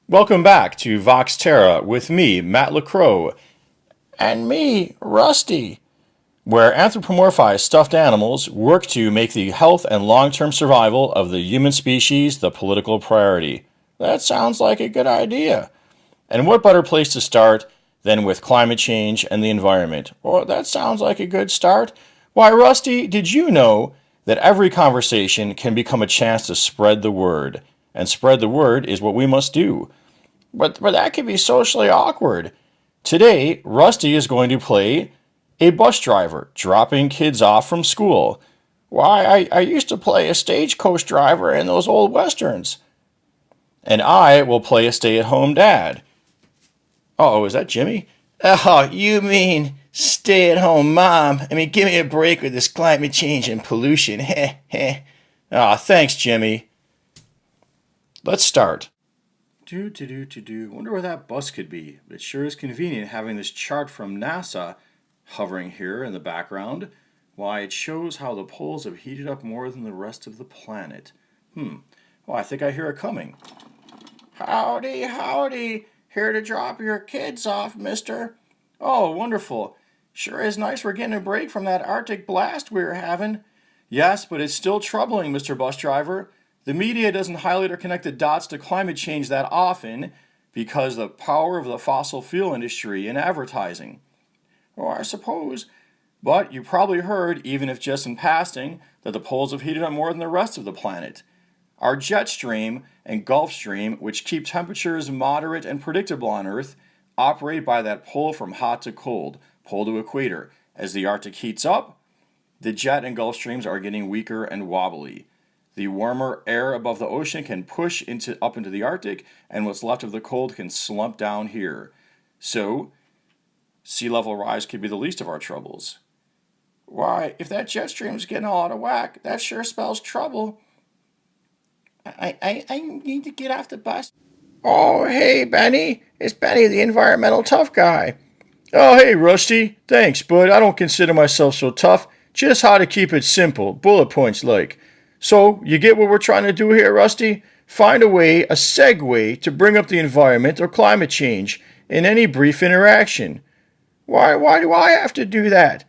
Welcome back to Vox Terra with me, Matt LaCroix, and me, Rusty, where anthropomorphized stuffed animals work to make the health and long-term survival of the human species the political priority. That sounds like a good idea. And what better place to start than with climate change and the environment? Well, that sounds like a good start. Why, Rusty, did you know that every conversation can become a chance to spread the word? And spread the word is what we must do. But that can be socially awkward. Today, Rusty is going to play a bus driver dropping kids off from school. Why, I used to play a stagecoach driver in those old westerns. And I will play a stay-at-home dad. Oh, is that Jimmy? Oh, you mean stay-at-home mom? I mean, give me a break with this climate change and pollution. Heh, heh. Ah, thanks, Jimmy. Let's start. Wonder where that bus could be. But it sure is convenient having this chart from NASA hovering here in the background. Why, it shows how the poles have heated up more than the rest of the planet. Oh, I think I hear it coming. Howdy, howdy. Here to drop your kids off, mister. Oh, wonderful. Sure is nice we're getting a break from that Arctic blast we were having. Yes, but it's still troubling, Mr. Bus Driver. The media doesn't highlight or connect the dots to climate change that often because of the power of the fossil fuel industry in advertising. Oh, I suppose. But you probably heard, even if just in passing, that the poles have heated up more than the rest of the planet. Our jet stream and Gulf Stream, which keep temperatures moderate and predictable on Earth, operate by that pull from hot to cold, pole to equator. As the Arctic heats up, the jet and Gulf Streams are getting weaker and wobbly. The warmer air above the ocean can push up into the Arctic, and what's left of the cold can slump down here. So, sea level rise could be the least of our troubles. Why, if that jet stream's getting all out of whack, that sure spells trouble. I need to get off the bus. Oh, hey, Benny. It's Benny, the environmental tough guy. Oh, hey, Rusty. Thanks, but I don't consider myself so tough. Just how to keep it simple, bullet points like. So, you get what we're trying to do here, Rusty? Find a segue to bring up the environment or climate change in any brief interaction. Why do I have to do that?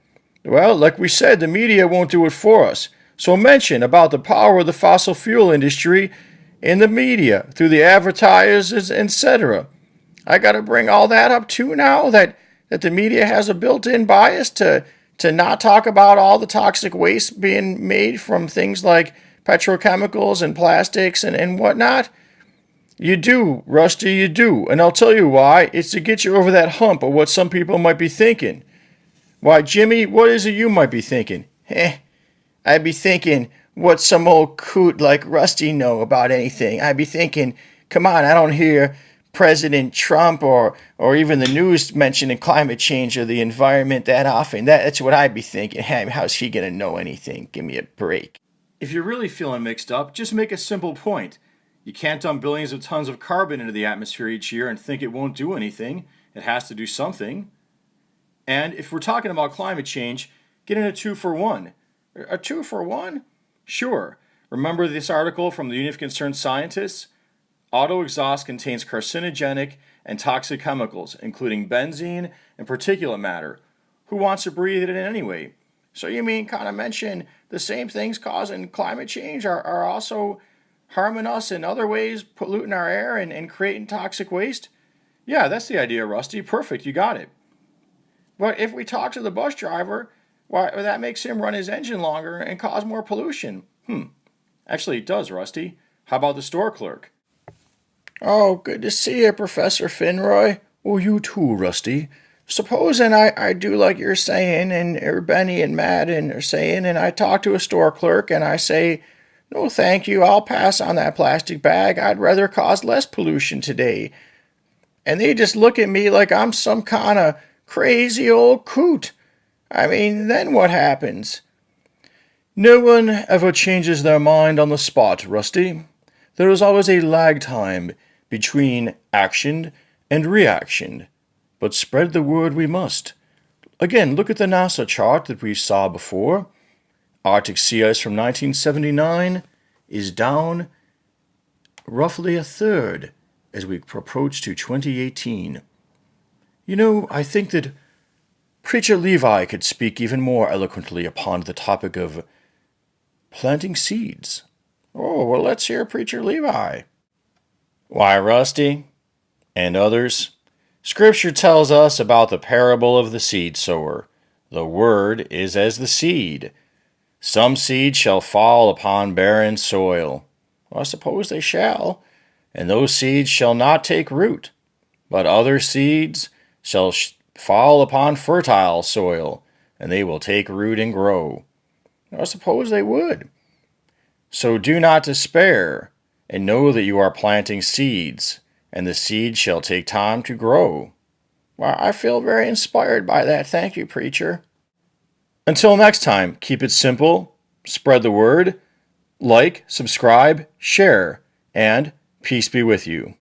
Well, like we said, the media won't do it for us. So mention about the power of the fossil fuel industry in the media, through the advertisers, etc. I gotta bring all that up too now, that the media has a built-in bias to not talk about all the toxic waste being made from things like petrochemicals and plastics and whatnot. You do, Rusty, you do. And I'll tell you why. It's to get you over that hump of what some people might be thinking. Why, Jimmy, what is it you might be thinking? I'd be thinking, what some old coot like Rusty know about anything? I'd be thinking, come on, I don't hear President Trump or even the news mentioning climate change or the environment that often. That's what I'd be thinking. Hey, how's he going to know anything? Give me a break. If you're really feeling mixed up, just make a simple point. You can't dump billions of tons of carbon into the atmosphere each year and think it won't do anything. It has to do something. And if we're talking about climate change, get in a 2-for-1. A 2-for-1? Sure. Remember this article from the Union of Concerned Scientists? Auto exhaust contains carcinogenic and toxic chemicals, including benzene and particulate matter. Who wants to breathe it in anyway? So you mean kind of mention the same things causing climate change are also harming us in other ways, polluting our air and creating toxic waste? Yeah, that's the idea, Rusty. Perfect, you got it. But if we talk to the bus driver, why, that makes him run his engine longer and cause more pollution. Actually, it does, Rusty. How about the store clerk? Oh, good to see you, Professor Finroy. Oh, you too, Rusty. Supposing I do like you're saying, or Benny and Matt are saying, and I talk to a store clerk and I say, no, thank you, I'll pass on that plastic bag. I'd rather cause less pollution today. And they just look at me like I'm some kind of crazy old coot. I mean, then what happens? No one ever changes their mind on the spot, Rusty. There is always a lag time between action and reaction. But spread the word we must. Again, look at the NASA chart that we saw before. Arctic sea ice from 1979 is down roughly a third as we approach to 2018. You know, I think that Preacher Levi could speak even more eloquently upon the topic of planting seeds. Oh, well, let's hear Preacher Levi. Why, Rusty and others, Scripture tells us about the parable of the seed sower. The word is as the seed. Some seed shall fall upon barren soil. Well, I suppose they shall. And those seeds shall not take root. But other seeds shall fall upon fertile soil, and they will take root and grow. I suppose they would. So do not despair, and know that you are planting seeds, and the seed shall take time to grow. Well, I feel very inspired by that. Thank you, preacher. Until next time, keep it simple, spread the word, like, subscribe, share, and peace be with you.